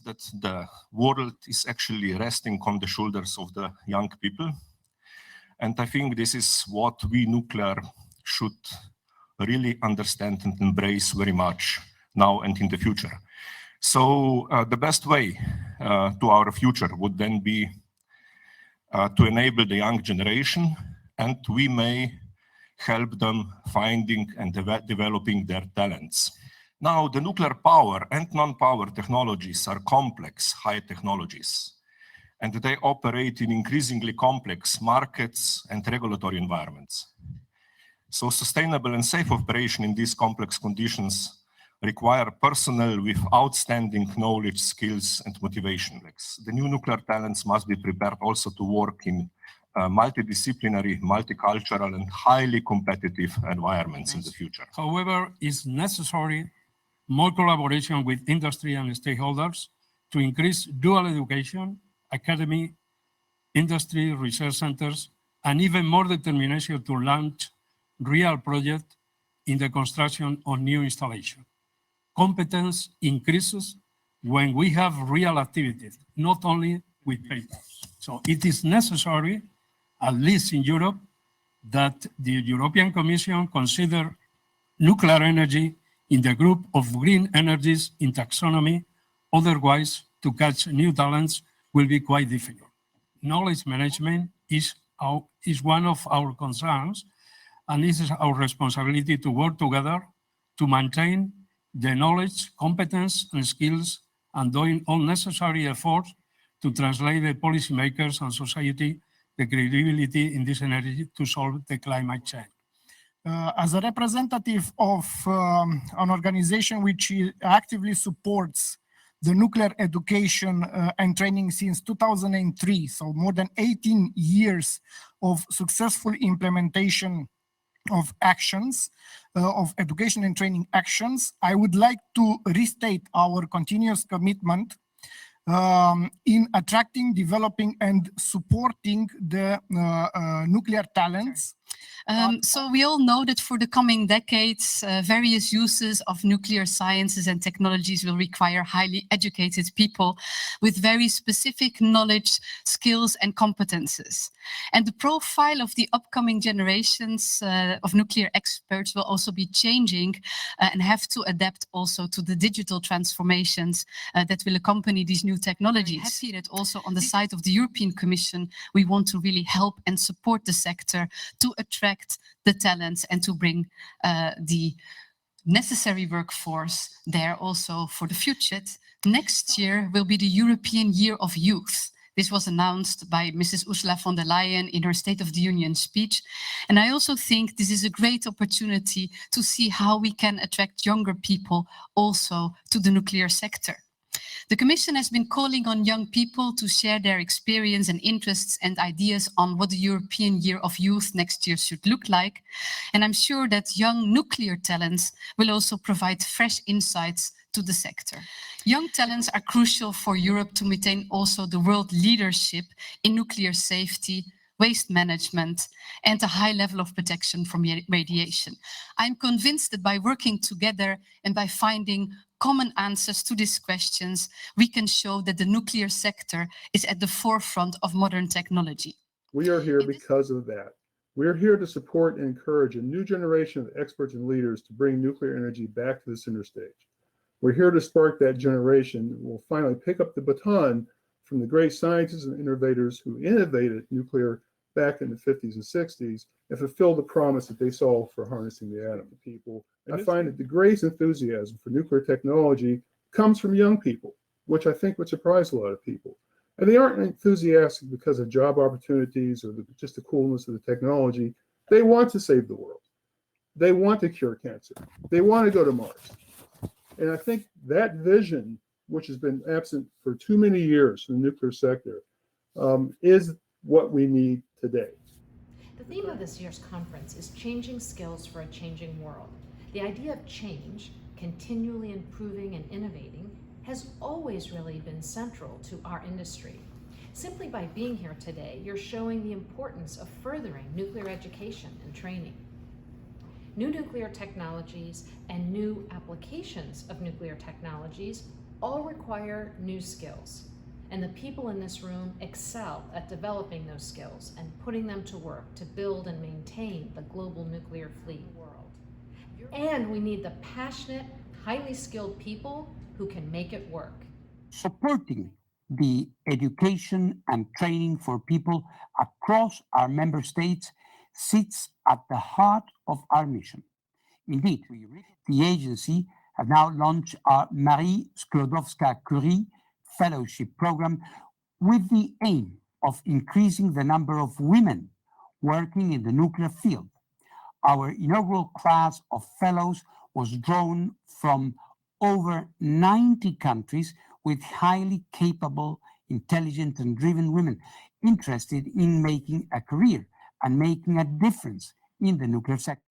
That the world is actually resting on the shoulders of the young people. And I think this is what we nuclear should really understand and embrace very much now and in the future. So the best way to our future would then be to enable the young generation, and we may help them finding and developing their talents. Now, the nuclear power and non-power technologies are complex, high technologies, and they operate in increasingly complex markets and regulatory environments. So sustainable and safe operation in these complex conditions require personnel with outstanding knowledge, skills, and motivation. The new nuclear talents must be prepared also to work in multidisciplinary, multicultural, and highly competitive environments in the future. However, it's necessary more collaboration with industry and stakeholders to increase dual education, academy, industry, research centers, and even more determination to launch real projects in the construction of new installations. Competence increases when we have real activities, not only with papers. So it is necessary, at least in Europe, that the European Commission consider nuclear energy in the group of green energies in taxonomy. Otherwise, to catch new talents will be quite difficult. Knowledge management is one of our concerns, and it is our responsibility to work together to maintain the knowledge, competence, and skills, and doing all necessary efforts to translate the policymakers and society the credibility in this energy to solve the climate change. As a representative of an organization which actively supports the nuclear education and training since 2003, so more than 18 years of successful implementation of actions, of education and training actions, I would like to restate our continuous commitment in attracting, developing, and supporting the nuclear talents. So we all know that for the coming decades, various uses of nuclear sciences and technologies will require highly educated people with very specific knowledge, skills, and competences. And the profile of the upcoming generations of nuclear experts will also be changing and have to adapt also to the digital transformations that will accompany these new technologies. I see that also on the side of the European Commission, we want to really help and support the sector to attract the talents and to bring the necessary workforce there also for the future. Next year will be the European Year of Youth. This was announced by Mrs. Ursula von der Leyen in her State of the Union speech. And I also think this is a great opportunity to see how we can attract younger people also to the nuclear sector. The Commission has been calling on young people to share their experience and interests and ideas on what the European Year of Youth next year should look like. And I'm sure that young nuclear talents will also provide fresh insights to the sector. Young talents are crucial for Europe to maintain also the world leadership in nuclear safety, waste management, and a high level of protection from radiation. I'm convinced that by working together and by finding common answers to these questions, we can show that the nuclear sector is at the forefront of modern technology. We are here because of that. We are here to support and encourage a new generation of experts and leaders to bring nuclear energy back to the center stage. We're here to spark that generation that will finally pick up the baton from the great scientists and innovators who innovated nuclear back in the 50s and 60s and fulfill the promise that they saw for harnessing the atom. People, I find that the greatest enthusiasm for nuclear technology comes from young people, which I think would surprise a lot of people. And they aren't enthusiastic because of job opportunities or just the coolness of the technology. They want to save the world. They want to cure cancer. They want to go to Mars. And I think that vision, which has been absent for too many years in the nuclear sector, is what we need today. The theme of this year's conference is changing skills for a changing world. The idea of change, continually improving and innovating, has always really been central to our industry. Simply by being here today, you're showing the importance of furthering nuclear education and training. New nuclear technologies and new applications of nuclear technologies all require new skills. And the people in this room excel at developing those skills and putting them to work to build and maintain the global nuclear fleet world. And we need the passionate, highly skilled people who can make it work. Supporting the education and training for people across our member states sits at the heart of our mission. Indeed, the agency has now launched our Marie Sklodowska-Curie Fellowship Program with the aim of increasing the number of women working in the nuclear field. Our inaugural class of fellows was drawn from over 90 countries with highly capable, intelligent, and driven women interested in making a career and making a difference in the nuclear sector.